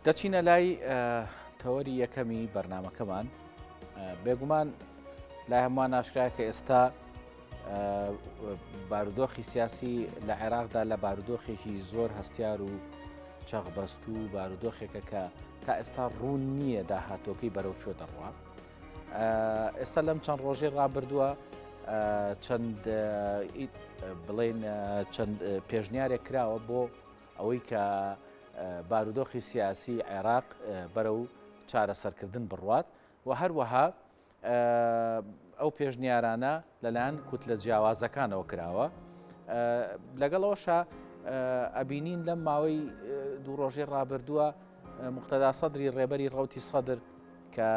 دەچینە لای تەوەری یەکەمی بەرنامەکەمان. بێگومان لای هەمووان ئاشکرایە کە ئێستا بارودۆخی سیاسی لە عێراقدا لە بارودۆخێکی زۆر هەستیار و چەغبەست و بارودۆخێکە کە تا ئێستا ڕوون نییە داهاتۆکەی بەرەو چۆ دەڕوا. ئێستا لەم چەند ڕۆژێ ڕابردووە چەند بڵێن چەند پێشنیارێک کراوە بۆ ئەوەی کە بارودۆخی سیاسی عێراق بەرەو چارەسەرکردن بڕوات و هەروەها ئەو پێشنیارانە لەلایەن کوتلە جیاوازەکانەوە کراوە. لەگەڵەوەشە ئەبینین لەم ماوەی دوو ڕۆژێ ڕابردووە موقتەدا سەدری ڕێبەری ڕەوتی سەدر کە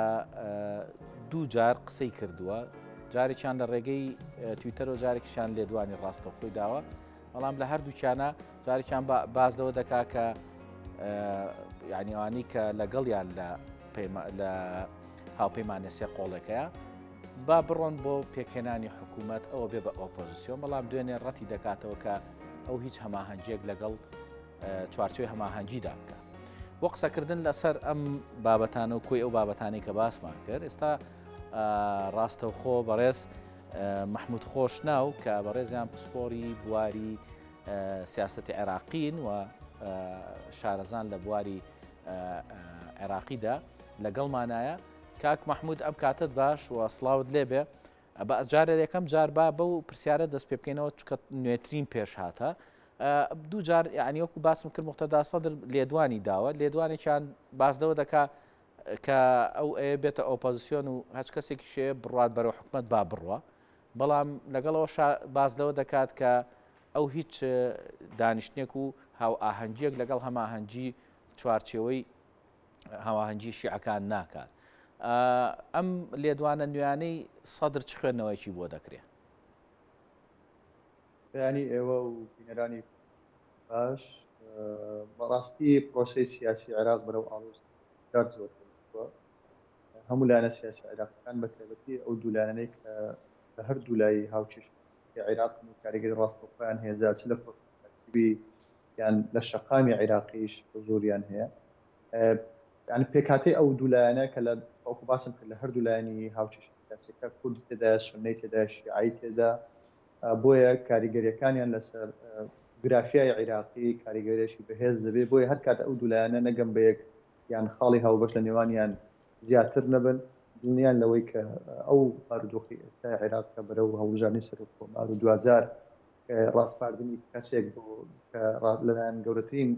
دوو جار قسەی کردووە، جارێکیان لە ڕێگەی تویتەر و جارێکیشان لێدوانی ڕاستەوخۆی داوە، بەڵام لە هەردووکیانە جارێکیان بازدەوە دەکا کە یعنیوانی کە لەگەڵیان لە هاوپەیمانە سێ قۆڵەکەیە با بڕۆن بۆ پێکهێنانی حکوومەت ئەوە بێ بە ئۆپۆزیسیۆن، بەڵام دوێنێ ڕەتی دەکاتەوە کە ئەو هیچ هەماهەنگێک لەگەڵ چوارچێوەی هەماهەنگیدا بکە. بۆ قسەکردن لەسەر ئەم بابەتانە و کۆی ئەو بابەتانی کە باسمان کرد، ئێستا ڕاستەوخۆ بەڕێز مححمود خۆشناو کە بەڕێزیان پسپۆری بواری سیاسەتی عێراقین و شارەزان لە بواری عێراقیدا لەگەڵمانایە. کاک مححمود ئەم کاتت باش و سڵاوت لێبێ. بە ئەجارە یەکەم جار با بەو پرسیارە دەست پێ بکەینەوە چکە نوێترین پێش هاتە. دوو جار یعنیوەکو باسم کرد موقتەدا سەدر لێدوانی داوە، لێدوانێکیان بازدەوە دەکا کە ئەو بێتە ئۆپۆزیسیۆن و هەچ کەسێکی شێ بڕات بەرەو حکومەت با بڕوە، بەڵام لەگەڵەوە بازدەوە دەکات کە ئەو هیچ دانیشتێک و هاو ئاهەنگیەک لەگەڵ هەماهەنگی چوارچێوەی هاواهەنگی شیعەکان ناکات. ئەم لێدوانە نوێیانەی سەدر چ خوێندنەوەیکی بۆ دەکرێت؟ بەیانی ئێوە و بینەرانی باش، بەڕاستی پرۆسی سیاسی عێراق بەرەو ئاڵۆزگار زۆر هەموو لایەنە سیاسی عێراقیەکان بە تایبەتی ئەو دوولانەی کە لە هەر دوولایی هاوچێشتی عێراق و کاریگەری ڕاستەوخۆیان هەیە، چ لە پرۆسی یان لە شەقامی عێراقیش زۆریان هەیە. یعنی پێکهاتەی ئەو دوولایەنە کە لە ئەوکو باسم کرد لە هەردوو لایەنی هاوچێشتی سیاسیەکە کورد تێدا، سوننەی تێدا، شیعایی تێدا، بۆیە کاریگەریەکانیان لەسەر گرافیای عێراقی کاریگەریەشی بەهێز دەبێت. بۆیە هەر کات ئەو دوولایەنە نەگەم بە یەک یان خاڵی هاوبەش لە نێوانیان زیاتر نەبن، دڵنیان لەوەی کە ئەو بارودۆخی ئێستای عێراق کە بەرەو هەڵبژاردنی سەرۆککۆمار و دوزار ڕاستپاردنی کەسێک بۆ کە لەلایەن گەورەترین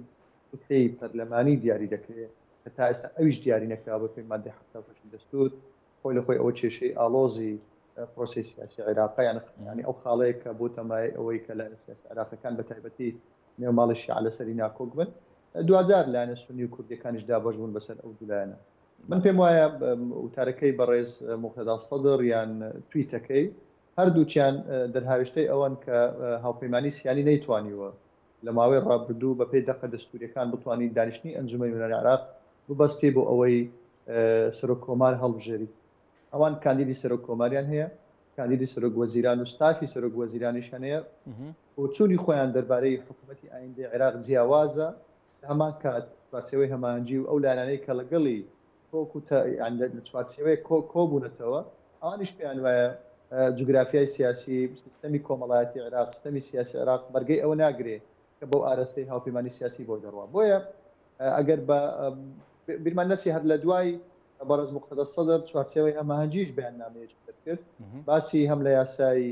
کوتلەی پەرلەمانی دیاری دەکرێت کە تا ئێستا ئەویش دیاری نەکراوە بە پێی مادەی 76 دەستور، خۆی لە خۆی ئەوە کێشەی ئاڵۆزی پرۆسی سیاسی عێراق یعنی ئەو خاڵەیە کە بۆ تەمای ئەوەی کە لایەنە سیاسی عێراقیەکان بە تایبەتی نێوماڵی شیعە لەسەری ناکۆک بن، دوزار لایەنە سوننی و کوردیەکانیش دابەش بوون بەسەر ئەو دوولایەنە. من پێم وایە وتارەکەی بەڕێز موقتەدا سەدر یان تویتەکەی هەردووچیان دەرهاوێشتەی ئەوەن کە هاوپەیمانی سیانی نەیتوانیوە لە ماوەی ڕابردوو بە پێی دەقە دەستوریەکان بتوانین دانیشتنی ئەنجومەنی نوێنەری عێراق ببەستی بۆ ئەوەی سەرۆککۆمار هەڵبژێری. ئەوان کاندیدی سەرۆککۆماریان هەیە، کاندیدی سەرۆک وەزیران و ستافی سەرۆک وەزیرانیشان هەیە، بۆچوونی خۆیان دەربارەی حکوومەتی ئایندەی عێراق جیاوازە، هەمان کات چوارچێوەی هەماهەنگی و ئەو لایەنانەی کە لەگەڵی چوارچێوەیە کۆبوونەتەوە، ئەوانیش پێیان وایە جوگرافیای سیاسی سیستەمی کۆمەڵایەتی عێراق، سیستەمی سیاسی عێراق بەرگەی ئەوە ناگرێت کە بەو ئاراستەی هاوپەیمانی سیاسی بۆ دەڕوا. بۆیە ئەگەر بە بیرمان نەچی هەر لە دوای بەڕێز موقتەدا سەدر چوارچێوەی هەماهەنگیش بەیاننامەیەکی دەکرد، باسی هەم لە یاسای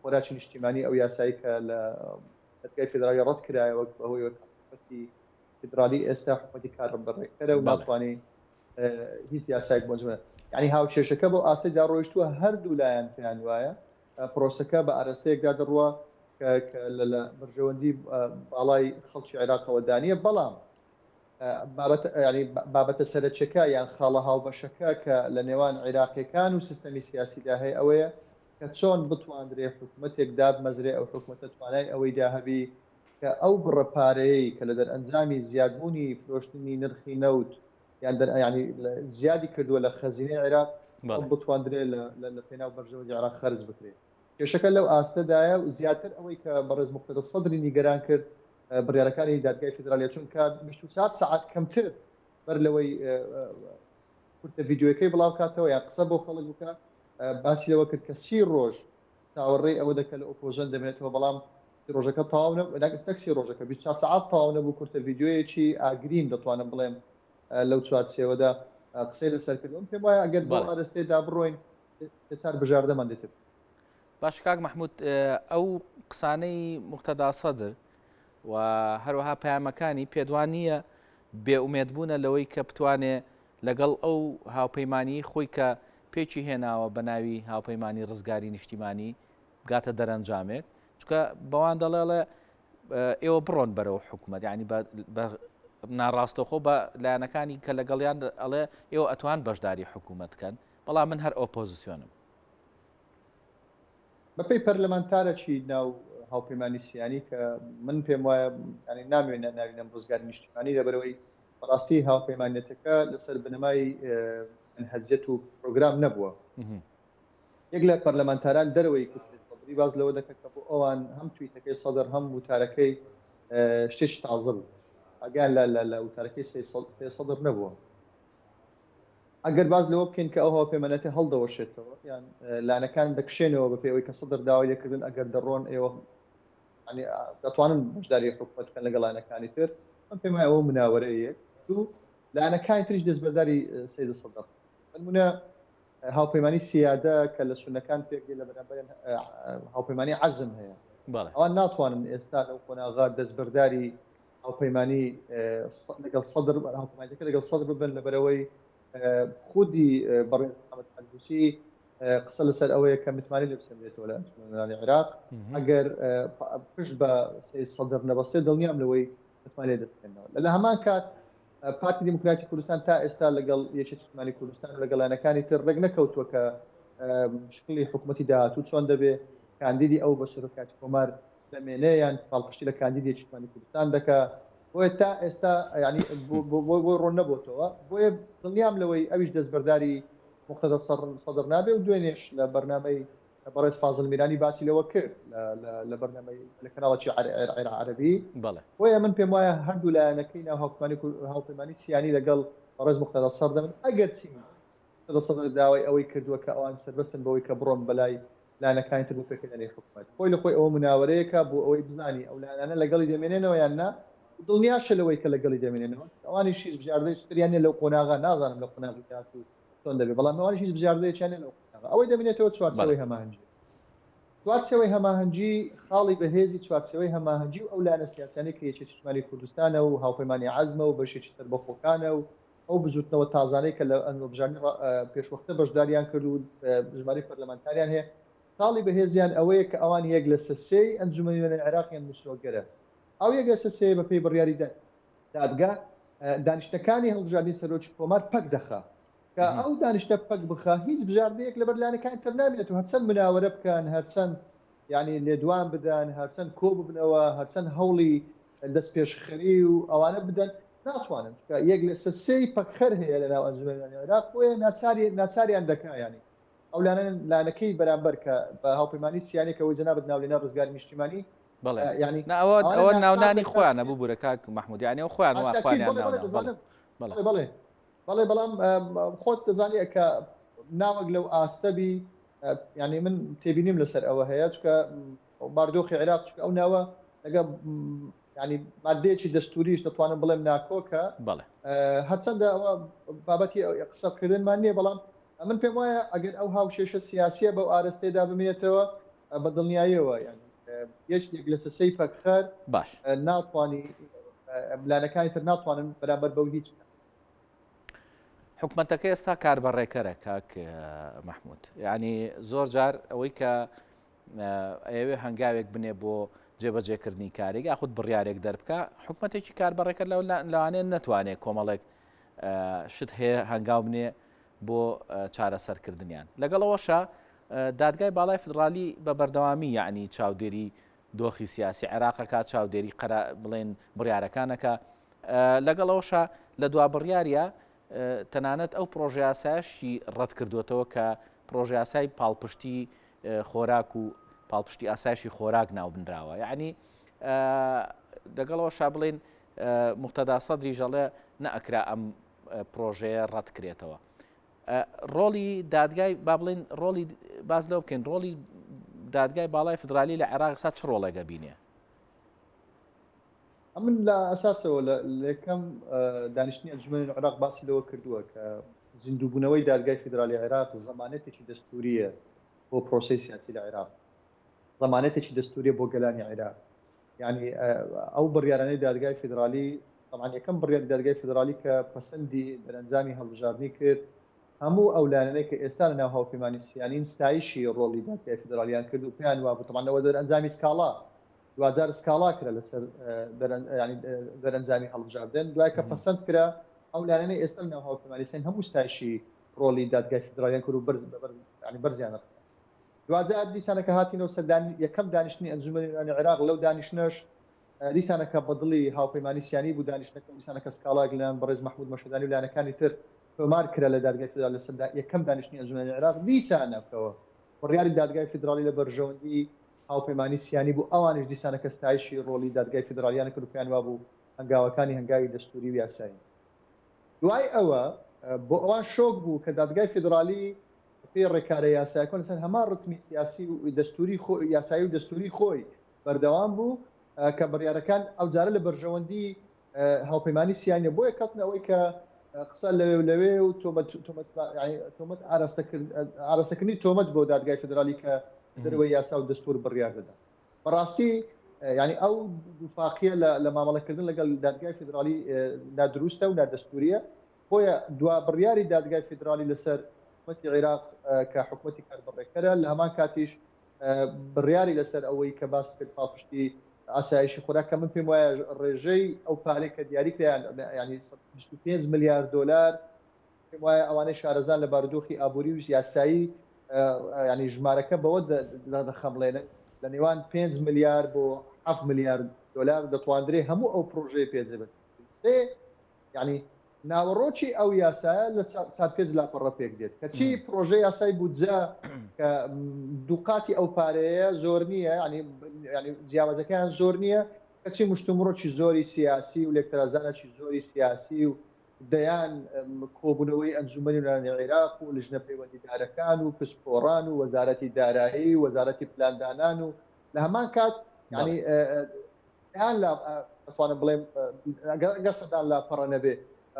خۆراکی نیشتیمانی ئەو یاسایی کە لە دەرگای فێدرالی ڕەت کرایەوە بەهۆی حکومەتی فێدرالی ئێستا حکومەتی کارڕبڕێکەرە و ناتوانێت هیچ یاسایەک بۆ جوێ، یعنی هاوچێشەکە بۆ ئاساییدا ڕۆیشتووە هەردوو لایەن پێیان وایە پرۆسەکە بە ئاراستەیەکدا دەڕوە لە بەرژەوەندی باڵای خەڵکی عێراقەوە دانیە. بەڵام بابەتە سەرچەکە یان خاڵە هاوبەشەکە کە لە نێوان عێراقیەکان و سیستەمی سیاسیدا هەیە ئەوەیە کە چۆن بتواندرێت حکوومەتێک دابمەزرێ ئەو حکوومەتە توانای ئەوەی داهەبی کە ئەو بڕەپارەیەی کە لە دەرئەنجامی زیادبوونی فرۆشتنی نرخی نەوت ینی زیادی کردووە لە خەزینەی عێراق بتواندرێت لە پێناو بەرژەوەندی عێراق خەرج بکرێت. کێشەکە لەو ئاستەدایە زیاتر ئەوەی کە بەڕێز موقتەدا سەدری نیگەران کرد بڕیارەکانی دادگای فێدرالیە، چونکە 24 ساعت کەمتر بەر لەوەی کورتە ڤیددیوەکەی بڵاو کاتەوە یا قسە بۆ خەڵک بکە باسی لەوە کرد کە 30 ڕۆژ چاوەڕێی ئەوە دەکە لە ئۆپۆزیۆن دەمێنێتەوە بەڵام ڕۆژەکە تەواو تەکسی ڕۆژەکە 24 ساعات تەواو نەبوو کورتە ڤیددیوەیەکی ئاگرین دەتوانم بڵێم لەو چوارچێوەدا قسەی لەسەرکردن پێم وایە ئەگەر بۆ ئارستێدا بڕۆین ئێستا بژاردەمان دێت. باش کاک مححمود ئەو قسانەی مقتەدا سەدر و هەروەها پامەکانی پێدوان نییە بێئومێدبوونە لەوەی کە بتوانێ لەگەڵ ئەو هاوپەیمانی خۆی کە پێچی هێناوە بە ناوی هاوپەیمانی ڕزگاری نیشتیمانی بگاتە دەرەنجامێک چکە بەوان دەڵێڵێ ئێوە بڕۆن بەرەو حکوومەت ینی بە ناڕاستەخۆ بە لایەنەکانی کە لەگەڵیان ئەڵێ ئێوە ئەتوان بەشداری حکوومەتکەن بەڵام من هەر ئۆپۆزیسیۆنم بەپی پەرلەمانتارێکی ناو هاوپەیمانی سیانی کە من پێم وایە نامێنە ناوینەم ڕزگاری نیشتیمانی لەبەرەوەی بەڕاستی هاوپەیمانێتەکە لەسەر بنەمای منهەجیەت و پرۆگرام نەبووە. یەک لە پەرلەمانتاران دەرەوەی کوردی باز لەوە دەکەن کە بۆ ئەوان هەم تویتەکەی سەدەر هەم وتارەکەی شتێکی تازە بوو ئەگەن لە وتارەکەی سەدەر نەبووە. ئەگەر باز لەوە بکەین کە ئەو هاوپەیمانەتی هەڵدەوەشێتەوە یان لایەنەکان دەکشێنەوە بە پێوەی کە سەدەر داوای لێکردن ئەگەر دەڕۆن ئێوە دەتوانن بەشداری حکوومەت بکەن لەگەڵ لایەنەکانی تر من پێم وایە ئەوە مناوەرەیەک دوو لایەنەکانی تریش دەستبەرداری سەید سەدەر نمونە هاوپەیمانی سیادە کە لە سونەکان پێگەی لە بەرامبەر هاوپەیمانی عەزم هەیە ئەوان ناتوانن ئێستا لەو قۆناغا دەستبەرداری هاوپەیمانی لەگەڵ سەدەر هاوپەیمانیەکە لەگەڵ سەدەر ببن لەبەرەوەی خودی بەڕێز محەممەد حەدوسی قسە لەسەر ئەوەیە کە متمانی لە بسەمێتەوە لە ئەنجومەنانی عێراق ئەگەر پشت بە سەید سەدەر نەبەستێت دڵنیام لەوەی متمانی دەستێنەوە لە هەمان کات پارتی دیموکراتی کوردستان تا ئێستا لەگەڵ یەکێتی نیشتیمانی کوردستان و لەگەڵانەکانی تر ڕێک نەکەوتووە کە شکلی حکوومەتی داهاتوو چۆن دەبێ کاندیدی ئەو بە سەرۆکاتی کۆمار دەمێنێ یان پاڵپشتی لە کاندیدی یەکێتی نیشتیمانی کوردستان دەکا بۆیە تا ئێستا ینی بۆ ڕۆن نەبووتەوە بۆیە دڵنیام لەوەی ئەویش دەستبەرداری مقتەدا سەدەر نابێ و دوێنێش لە بەرنامەی بەڕێز فازڵ میرانی باسی لەوە کرد لە بەرنامەی لە کەناڵی عەربی بۆیە من پێم وایە هەردوو لایەنەکەی ناو هاوپەیمانی سیانی لەگەڵ بەڕێز مقتەدا سەدەر دەبن ئەگەر چی مقتەدا سەدەر داوای ئەوەی کردووە کە ئەوان سەربەستن بەوەی کە بڕۆن بەلای لایەنەکانی تر بۆ پێکردنی حکوومەت خۆی لە خۆی ئەوە مناوەرەیەکە بۆ ئەوەی بزانی ئەو لایەنە لەگەڵی دەمێنێنەوە یان نا دڵنیاشە لەوەی کە لەگەڵی دەمێنێنەوە ئەوانیش هیچ بژاردەی سپریانێ لەو قۆناغا نازانم لە قۆناغی داهاتوو چۆن دەبێت بەڵام ئەوانیش هیچ بژاردەیەکیان لەو قۆناغا ئەوەی دەمێنێتەوە چوارچێوەی هەماهەنگی چوارچێوەی هەماهەنگی خاڵی بەهێزی چوارچێوەی هەماهەنگی و ئەو لایەنە سیاسیانەی کە یەکێتی نیشتیمانی کوردستانە و هاوپەیمانی عەزمە و بەشێکی سەربەخۆکانە و ئەو بزوتنەوە تازانەی کە لە ئەنجومەنی پێشوەختە بەشداریان کرد و ژمارەی پەرلەمانتاریان هەیە خاڵی بەهێزیان ئەوەیە کە ئەوان یەک لە سەسەی ئەنجومەنی عێراقیان مسلۆگەرە ئەو یەک لە سەسەیە بەپێی بڕیاری دادگا دانیشتەکانی هەڵبژاردننی سەرۆکی کۆمار پەک دەخا کە ئەو دانیشتە پەک بخە هیچ بژاردەیەک لە بەرلایەنەکانی تر نامێنێت و هەرچەند مناوەرە بکەن هەرچەند یعنی لێدوان بدەن هەرچەند کۆ ببنەوە هەرچەند هەوڵی دەست پێشخەری و ئەوانە بدەن ناتوانن یەک لە سەسەی پەکخەر هەیە لە ناو ئەنجومەنی عێراق بۆیە ناچاریان دەکا ینی ئەو لایەنەکەی بەرامبەر کە بە هاوپەیمانی سیانی کە وەی جەنابەت ناو لێنە ڕزگاری نیشتیمانی ئەوە ناونانی خۆیانە بوو بوورە کاک مححمود یانی ئەو خۆیان بەڵێ بەڵام خۆت دەزانێت کە ناوەک لەو ئاستەبی ینی من تێبینیم لەسەر ئەوە هەیە کە باردۆخی عێراق ئەو ناوە لەگە ینی مادەیەکی دەستوریش دەتوانم بڵێم ناکۆکە هەرچەندە ئەوە بابەتی قسەکردنمان نییە بەڵام من پێم وایە ئەگەر ئەو هاوشێشە سیاسیە بەو ئارەستەیەدا بمێنێتەوە بە دڵنیاییەوە ینی یەکێک لە سەسەی پەکخەر باش ناتوانانی لایەنەکانی تر ناتوانن بەرامبەر بەو هیچ حکوومەتەکە ئێستا کاربەڕێکەرە کاک مححمود یعنی زۆر جار ئەوەی کە ئەوێ هەنگاوێک بنێ بۆ جێبەجێکردنی کارێک یاخود بڕیارێک دەربکە حکوومەتێکی کاربەڕێکە لەوانێت نەتوانێت کۆمەڵێک شت هەیە هەنگاو بنێ بۆ چارەسەرکردنیان لەگەڵەوەشە دادگای باڵای فدرالی بە بەردەوامی یعنی چاودێری دۆخی سیاسی عێراقەکە چاودێری بڵێن بڕیارەکانەکە لەگەڵەوەشە لە دوا بڕیاریە تەنانەت ئەو پرۆژیاسایشی ڕەت کردوێتەوە کە پرۆژیاسای پاڵپشتی خۆراک و پاڵپشتی ئاسایشی خۆراک ناوبنراوە یعنی لەگەڵەوەشە بڵێن مقتەدا سەدری ژەڵێ نەئەکرا ئەم پرۆژەیە ڕەتکرێتەوە. ڕۆڵی دادگای با بڵێن ڕۆڵی باز لەو بکەین ڕۆڵی دادگای باڵای فدرالی لە عێراقسا چ ڕۆڵێگە بینێ؟ من لە ئەساسەوە لە یەکەم دانیشتنی ئەنجومەنی عێراق باسی لەوە کردووە کە زیندووبوونەوەی دادگای فدرالی عێراق زەمانەتێکی دەستوریە بۆ پرۆسەی سیاسی لە عێراق، زەمانەتێکی دەستوریە بۆ گەلانی عێراق. یعنی ئەو بڕیارانەی دادگای فدرالی طبعا یەکەم بڕیاری دادگای فدرالی کە پەسەندی دەرەنجامی هەڵبژاردننی کرد هەموو ئەو لایەنەی کە ئێستا لە ناو هاوپەیمانی سییانین ستایشی ڕۆڵی دادگای فدرالیان کرد و پێیان وابوو طبعاەوە دەرەنجامی سکاڵا دوجار سکاڵا کرا لەسەر دەرەنجامی هەڵبژاردن دوای کە پەسەند کرا ئەو لایەنەی ئێستا لە ناو هاوپەیمانی سییان هەموو ستایشی ڕۆڵی دادگای فدرالیان کرد و بەرزیان دوجار دیسانەکە هاتینەوە سەر یەکەم دانیشتنی ئەنجومەنی عێراق لەو دانیشتنەش دیسانەکە بەدڵی هاوپەیمانی سییانی بوو دانیشتەکە دیسانەکە سکاڵا گلان بەڕێز محمود مەشهدانی و لایەنەکانی تر تۆمار کرا لە دادگای فدرالی لەسەر یەکەم دانیشتنی ئەنجومەنی عێراق دیسانەکەوە بڕیاری دادگای فدرالی لە بەرژەوەندی هاوپەیمانی سییانی بوو ئەوانش دیسانەکە ستایشی ڕۆڵی دادگای فدرالیان کرد و پێیان وابوو هەنگاوەکانی هەنگاوی دەستوری و یاسایی. دوای ئەوە بۆ ئەوان شۆک بوو کە دادگای فدرالی پێی ڕێکارە یاساییەکان لەسەر هەمان ڕتمی سیاسی و دەستوری یاسایی و دەستوری خۆی بەردەوام بوو کە بڕیارەکان ئەو جارە لە بەرژەوەندی هاوپەیمانی سییانە بۆیە کەوتنەوەی کە قسە لەوێ و تۆمەت ئاراستەکردنی تۆمەت بۆ دادگای فدرالی کە دەروەی یاسا و دەستور بڕیار دەدا. بەڕاستی ینی ئەو دووفاقیە لە مامەڵەکردن لەگەڵ دادگای فدرالی نادروستە و نادەستوریە بۆیە دوا بڕیاری دادگای فدرالی لەسەر حکومەتی عێراق کە حکومەتی کاربڕێکەرە لە هەمان کاتیش بڕیاری لەسەر ئەوەی کە باس کرد پاڵپشتی ئاسایشی خۆراک کە من پێم وایە ڕێژەی ئەو پارەی کە دیاری کردیان ینی 25 میلیارد دلار پێم وایە ئەوانەی شارەزان لە بارودۆخی ئابووری و یاسایی ینی ژمارەکە بەوە دەخەمڵێنن لە نێوان 5 میلیارد بۆ 7 میلیارد دلار دەتواندرێ هەموو ئەو پرۆژەیە پێزێ بەس ینی ناوەڕۆکی ئەو یاسایە لە ساتپێز لاپەڕە پێک دێت کەچی پرۆژەی یاسای بودجە کە دووقاتی ئەو پارەیە زۆر نییە ینی جیاوازەکەیان زۆر نییە کەچی مشتومڕۆکی زۆری سیاسی و لێکترازانێکی زۆری سیاسی و دەیان کۆبوونەوەی ئەنجومەنی نوێنەری عێراق و لیژنە پەیوەندیدارەکان و پسپۆڕان و وەزارەتی دارایی و وەزارەتی پلاندانان و لە هەمان کات ینی دەتوانم بڵێم گەستەدان لاپەڕە نەبێ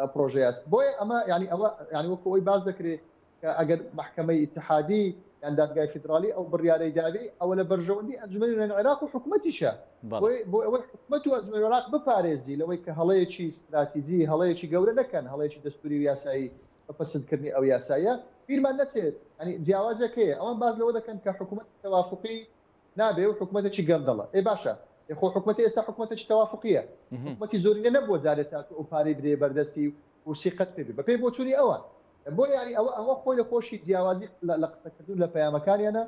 پرۆژه است بۆیە ئەمە ینی وەکو ئەوی باز دەکرێت کە ئەگەر محکەمەی ئیتحادی یان دادگای فدرالی ئەو بڕیارەی داوی ئەوە لە بەرژەوەندی ئەنجومەنی نوێنەری عێراق و حکوومەتیشە بۆ ئەوەی حکوومەت و ئەنجومەنی عێراق بپارێزی لەوەی کە هەڵەیەکی استراتیژی هەڵەیەکی گەورە دەکەن هەڵەیەکی دەستوری و یاسایی بەپەسەندکردنی ئەو یاسایە بیرمان نەچێت ینی جیاوازەکەیە ئەوان باز لەوە دەکەن کە حکوومەت تەوافقی نابێ و حکوومەتێکی گەندەڵە ئێ باشە خۆ حکوومەتی ئێستا حکوومەتێکی تەوافقیە حکوومەتی زۆرینە نەبووە جارێت تا ئەو پارەی بدرێ بەردەستی ورسی قەت کرد بەپێی بۆچووری ئەوان بۆ ینی ئەوە خۆی لە خۆشی جیاوازی لە قسەکردن لە پەیامەکانیانە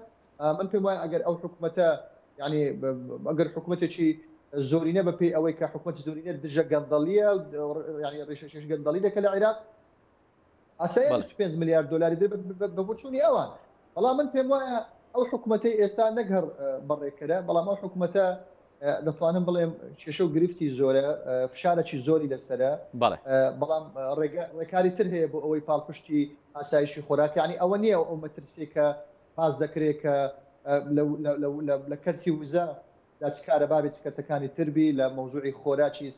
من پێم وایە ئەگەر ئەو حکوومەتە ینی ئەگەر حکوومەتێکی زۆرینە بەپێی ئەوەی کە حکوومەتی زۆرینە دژە گەندەڵیە ینی ڕێشەشێش گەندەڵی دەکە لە عێراق ئاسایە 5 میلیارد دلاری بە بۆچوونی ئەوان بەڵام من پێم وایە ئەو حکوومەتەی ئێستا نەگەر بەڕێکەرە بەڵام ئەو حکوومەتە دەتوانم بڵێم کێشە و گرفتی زۆرە فشارێکی زۆری لەسرە بەڵام ڕێکاری تر هەیە بۆ ئەوەی پاڵپشتی ئاسایشی خۆراک ینی ئەوە نییە ئەو مەترسێکە پاس دەکرێت کە لە کەرتی وزە داچکارە بابێت کەرتەکانی تربی لە مەوزوعی خۆراکی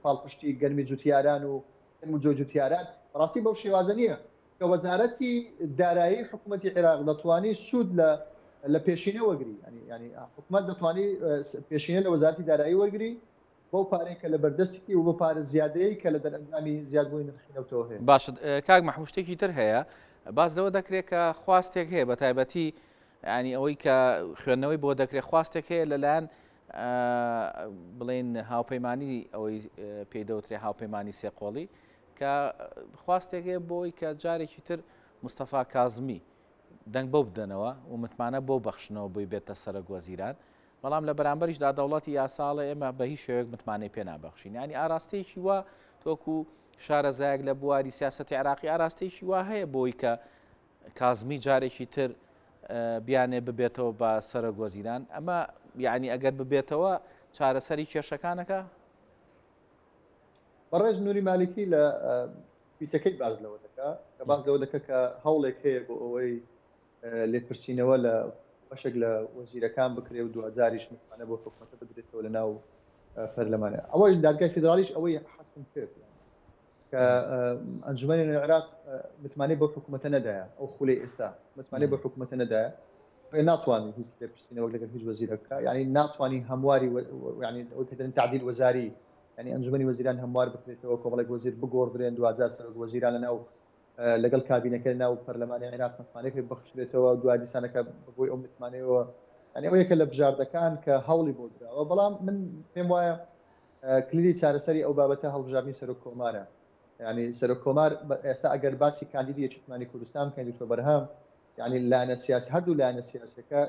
پاڵپشتی گەرمی جوتیاران و جوتیاران ڕاستی بەو شێوازە نییە کە وەزارەتی دارایی حکوومەتی عێراق دەتوانێت سوود لە پێشینە وەرگری ینی حکوومەت دەتوانێت پێشینە لە وەزارەتی دارایی وەرگری بۆ پارەی کە لە بەردەستی و بۆ پارە زیادەیە کە لە دەرئەنجامی زیادبوونی نرخینەوتەوە هەیە. باشە کاک مەحموود شتێکی تر هەیە باز لەوە دەکرێت کە خواستێک هەیە بە تایبەتی ینی ئەوەی کە خوێندنەوەی بۆ دەکرێت خواستێک هەیە لەلایەن بڵێن هاوپەیمانی ئەوەی پێی دەوترێ هاوپەیمانی سێقۆڵی کە خواستێک هەیە بۆی کە جارێکی تر مستەفا کازمی دەنگ بەو بدەنەوە و متمانە بۆ بەخشنەوە بۆی بێتە سەرۆک وەزیران بەڵام لە بەرامبەریشدا دەوڵەتی یاساڵە ئێمە بە هیچ شێوەیەک متمانەی پێ نابەخشین ینی ئاراستەیەکی وا تۆکو شارەزایەک لە بواری سیاسەتی عێراقی ئاراستەیەکی وا هەیە بۆی کە کازمی جارێکی تر بیانێ ببێتەوە بە سەرۆک وەزیران ئەمە یعنی ئەگەر ببێتەوە چارەسەری کێشەکانەکە بەڕێز نووری مالیکی لە تویتەکەی باز لەوە دەکات کە باز لەوە دەکات کە هەوڵێک هەیە بۆ ئەوەی لێپرسینەوە لە بەشێک لە وەزیرەکان بکرێ و 2000ش متمانە بۆ حکوومەتە بدرێتەوە لە ناو پەرلەمانە. ئەوەی دادگای فیدرالیش ئەوەی حەسم کرد کە ئەنجومەنی عێراق متمانەی بۆ حکوومەتە نەدایە، ئەو خولەی ئێستا متمانەی بۆ حکوومەتە نەدایە، ناتوانین هیچ لێپرسینەوە لەگەڵ هیچ وەزیرە بکە، یعنی ناتوانین هەمواری یعنی ئەوەی کە دەڵێن تعدیل وەزاری، یعنی ئەنجومەنی وەزیران هەموار بکرێتەوە، کۆمەڵێک وەزیر بگۆڕدرێن 2000 سەرۆک وەزیران لەناو لەگەڵ کابینەکە لەناو پەرلەمانی عێراق متمانەیەک بەخشرێتەوە دوای دیسانەکە بۆی ئەو متمانەیەوە، یعنی ئەو یەکە لە بژاردەکان کە هەوڵی بۆ دراوە. بەڵام من پێم وایە کلیلی چارەسەری ئەو بابەتە هەڵبژاردننی سەرۆک کۆمارە، یعنی سەرۆک کۆمار ئێستا ئەگەر باسی کاندیدی یەکێتیمانی کوردستان بکەین دکتۆر بەرهەم، یعنی لایەنە سیاسی هەردوو لایەنە سیاسیەکە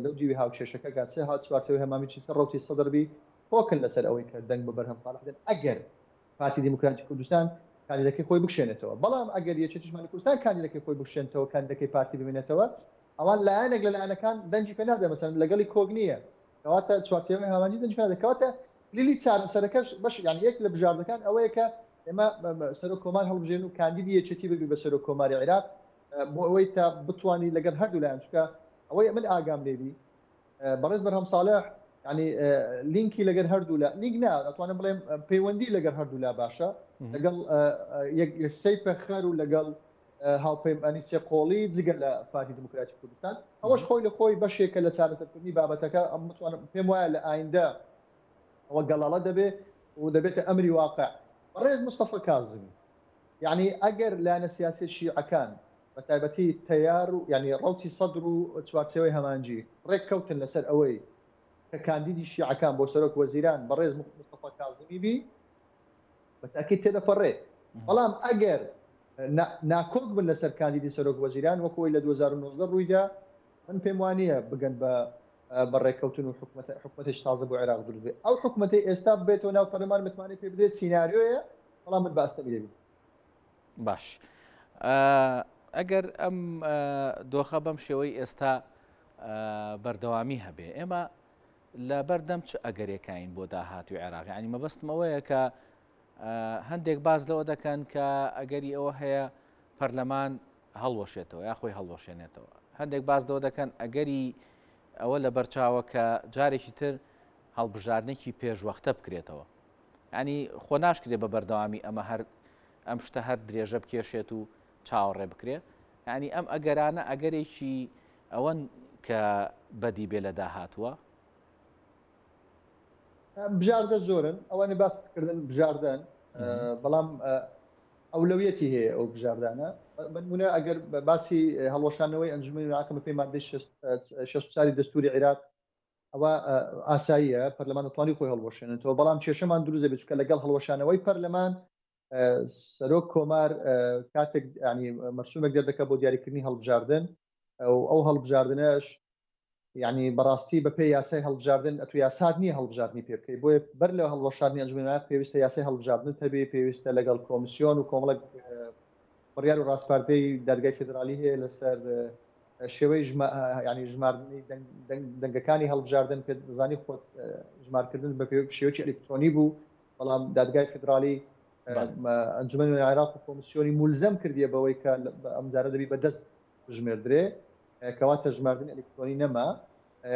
لەو دیوی هاوچێشەکە گاچێ هات چوارچێوەی هەمامی چیسە ڕۆتی سەدەربی هۆکن لەسەر ئەوەی کە دەنگ بە بەرهەم ساڵح بدەن ئەگەر پارتی دیموکراتی کوردستان کاندیدەکەی خۆی بشێنێتەوە. بەڵام ئەگەر یەکێتیمانی کوردستان کاندیدەکەی خۆی بشێنێتەوە کاندیدەکەی پارتی ببینێتەوە، ئەوان لایەنێک لە لایەنەکان دەنجی پێ نادێ، مەسەڵەن لەگەڵی کۆگ نییە، کەواتە چوارچێوەی هەمامی دەنجی پێ نادێ. کەواتە کلیلی چارەسەرەکەش بەش یعنی یەک لە بژاردەکان ئەوەیە کە ئێمە سەرۆک کۆمار هەڵبژێن و کاندیدی یەکێتی بگرین بە سەرۆک کۆماری عێراق بۆ ئەوەی تا بتوانی لەگەڵ هەردوو لایەن چکە ئەوەی من ئاگام لێبی بەڕێز بەرهەم ساڵح ینی لینکی لەگەر هەردوو لا لینک نا ئەتوانم بڵێم پەیوەندی لەگەر هەردوو لا باشە لەگەڵ یەکسەی پەخەر و لەگەڵ هاوپەیمانی سێقۆڵی جگە لە پارتی دیموکراتی کوردستان ئەوەش خۆی لە خۆی بەشێکە لە چارەسەرکردنی بابەتەکە پێم وایە لە ئایندە ئەوە گەڵاڵە دەبێت و دەبێتە ئەمری واقع. بەڕێز مستەفا کاظمی یعنی ئەگەر لایەنە سیاسی شیعەکان بەتایبەتی تەیار و ینی ڕەوتی سەدر و چوارچێوەی هەمانجی ڕێک کەوتن لەسەر ئەوەی کە کاندیدی شیعەکان بۆ سەرۆک وەزیران بەڕێز مستەفا کاظمی بی بەتاکید تێدەپەڕێ. بەڵام ئەگەر ناکۆک بن لەسەر کاندیدی سەرۆک وەزیران وەکەوەی لە 2019 ڕوویدا، من پێم وانە بگەن بەڕێککەوتن و حکوومەتش تازە بۆ عێراق دروست بێت. ئەو حکوومەتی ئێستا بێتەوە ناو پەرلەمان متمانەی پێ بدرێت سیناریۆیە، بەڵام من باستە لێبی. باش ئەگەر ئەم دۆخە بەم شێوەی ئێستا بەردەوامی هەبێ، ئێمە لە بەردەم چ ئەگەرێکین بۆ داهاتوی عێراق، ینی مەبەستمەوەیە کە هەندێک باز لەوە دەکەن کە ئەگەری ئەوە هەیە پەرلەمان هەڵوەشێتەوە یا خۆی هەڵوەشێنێتەوە، هەندێک باز لەوە دەکەن ئەگەری ئەوە لە بەرچاوە کە جارێکی تر هەڵبژاردنێکی پێشوەختە بکرێتەوە، ینی خۆ ناشکرێت بە بەردەوامی ئەمە ئەم شتە هەر درێژە بکێشێت و چاوەڕێ بکرێت، ینی ئەم ئەگەرانە ئەگەرێکی ئەوەن کە بەدی بێ لە داهاتووە. بژاردە زۆرن ئەوانە باسکردن بژاردن، بەڵام ئەولەویەتی هەیە ئەو بژاردانە. بنمونە ئەگەر باسی هەڵوەشانەوەی ئەنجومەنی عێراقمە پێی مادەی 64 دەستوری عێراق ئەوە ئاساییە پەرلەمان دەتوانی خۆی هەڵوەشێنێتەوە، بەڵام کێشەمان دروست دەبێت چونکە لەگەڵ هەڵوەشانەوەی پەرلەمان سەرۆک کۆمار کاتێک ینی مەرسومێک دەردەکە بۆ دیاریکردنی هەڵبژاردن، ئەو هەڵبژاردنەش ینی بەڕاستی بەپێی یاسای هەڵبژاردن ئەتو یاسات نییە هەڵبژاردننی پێ بکەیت، بۆیە بەر لە هەڵوەشاردننی ئەنجومەنی پێویستە یاسای هەڵبژاردن هەبێ، پێویستە لەگەڵ کۆمیسیۆن و کۆمەڵک بڕیار و ڕاستپاردەی دەرگای فێدرالی هەیە لەسەر شێوەی ینی ژماردننی دەنگەکانی هەڵبژاردن پێ دەزانی خۆت ژمارکردن بە شێوەی ئەلکترۆنی بوو، بەڵام دادگای فێدرالی ئەنجومەنی عێراق و کۆمیسیۆنی مولزەم کردیە بەوەی کە ئەمجارە دەبی بەدەست بژمێردرێ، کەواتە ژماردن ئەلکترۆنی نەما.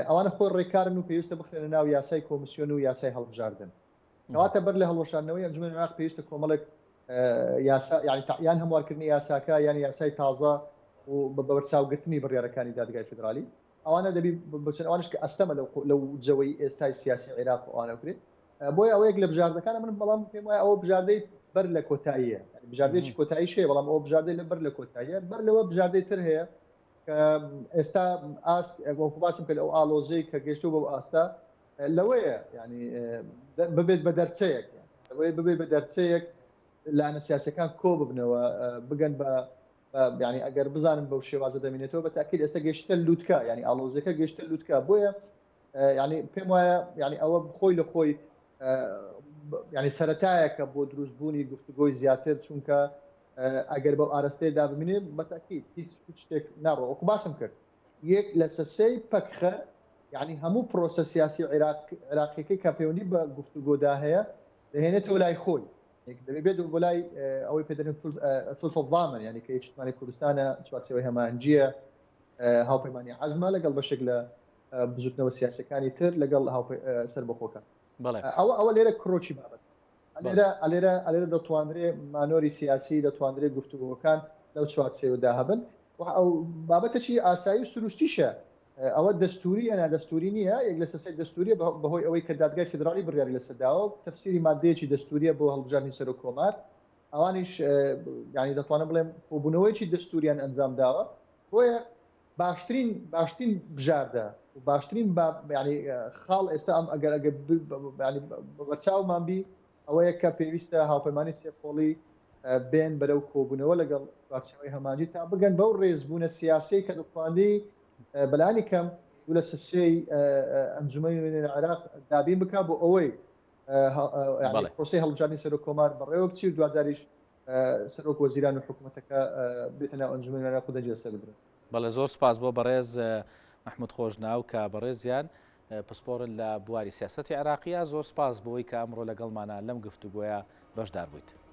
ئەوانە خۆی ڕێکارن و پێویستە بخرێنە ناو یاسای کۆمیسیۆن و یاسای هەڵبژاردن. کەواتە بەر لە هەڵوەشاندنەوەی ئەنجومەنی عێراق پێویستە کۆمەڵێک یان هەموارکردنی یاساکە یان یاسای تازە و بەبەرچاوگرتنی بڕیارەکانی دادگای فێدرالی، ئەوانە دەبی بچن ئەوانش کە ئەستەمە لەو جەوەی ئێستای سیاسی عێراق ئەوانە بکرێت. بۆیە ئەوەیەک لە بژاردەکانە من بەڵام پێم وایە ئەوە بژاردەی بەر لە کۆتاییە، بژاردەیەکی کۆتاییش هەیە، بەڵام ئەوە بژاردەی لە بەر لە کۆتاییە. بەر لەوە بژاردەی تر هەیە کە ئێستا وەکو باسم کرد ئەو ئالۆزەی کە گەیشتووە بەو ئاستا لەوەیە، ینی ببێت بە دەرچەیەک، لەوەیە ببێت بە دەرچەیەک لایەنە سیاسیەکان کۆ ببنەوە بگەن بە ینی ئەگەر بزانن بەو شێوازە دەمێنێتەوە بە تاکید ئێستا گەشتە لووتکە، ینی ئالۆزەکە گەشتە لووتکە. بۆیە ینی پێم وایە ینی ئەوە خۆی لە خۆی ینی سەرەتایەکە بۆ دروستبوونی گفتوگۆی زیاتر، چونکە ئەگەر بەو ئاراستەیەدا ببینێ بەتاکید هیچ شتێک ناڕۆ. وەکو باسم کرد یەک لە سەسەی پەکخە، ینی هەموو پرۆسە سیاسی عێراقیەکەی کە پەیوەندی بە گفتوگۆدا هەیە دەهێنێتەوە لای خۆی، دەبێت بۆ لای ئەوەی پێدەن تڵضامن یعنی کە اجتماعی کوردستانە چوارچێوەی هەمانجیە هاوپەیمانی عەزمە لەگەڵ بەشێک لە بزوتنەوە سیاسەکانی تر لەگەڵ سەربەخۆکە ئەوە لێرە کڕۆکی بابەت ئەلێرە دەتوانرێ مانۆری سیاسی دەتوانرێت گفتوگۆکان لەو چوارچێوەدا هەبن ئەو بابەتەی ئاسایی سروشتیشە ئەوە دەستوری یان دەستوری نییە یەک لە سەسەی دەستوریە بەهۆی ئەوەی کە دادگای فدرالی بڕیاری لەسەرداوە تەفسیری مادەیەکی دەستوریە بۆ هەڵبژاردننی سەر و کۆمار ئەوانیش ینی دەتوانم بڵێم کۆبوونەوەیکی دەستوریان ئەنجام داوە بۆیە باشترین بژاردە و باشترین ینی خاڵ ئێستا ئەم ئەگەر بەچاومان بی ئەوەیە کە پێویستە هاوپەیمانی سێقۆڵی بێن بەرەو کۆبوونەوە لەگەڵ چوارچێوەی هەمانجی تا بگەن بەو ڕێزبوونە سیاسی کە دەتوانێ بەلانی کەم دوو لە سەسەی ئەنجومەنی عێراق دابین بکات بۆ ئەوەی پرۆسەی هەڵبژاردننی سەر و کۆمار بەڕێوە بچی و دوازاریش سەرۆک وەزیران و حکوومەتەکە بێتە ناو ئەنجومەنی عێراق و دەجێسە بدرێت. بەڵێ زۆر سپاس بۆ بەڕێز محمود خۆشناو کە بەڕێزیان پسپۆرن لە بواری سیاسەتی عێراقیە زۆر سپاس بۆی کە ئەمڕۆ لەگەڵمانە لەم گفتوگۆیە بەشدار بوویت.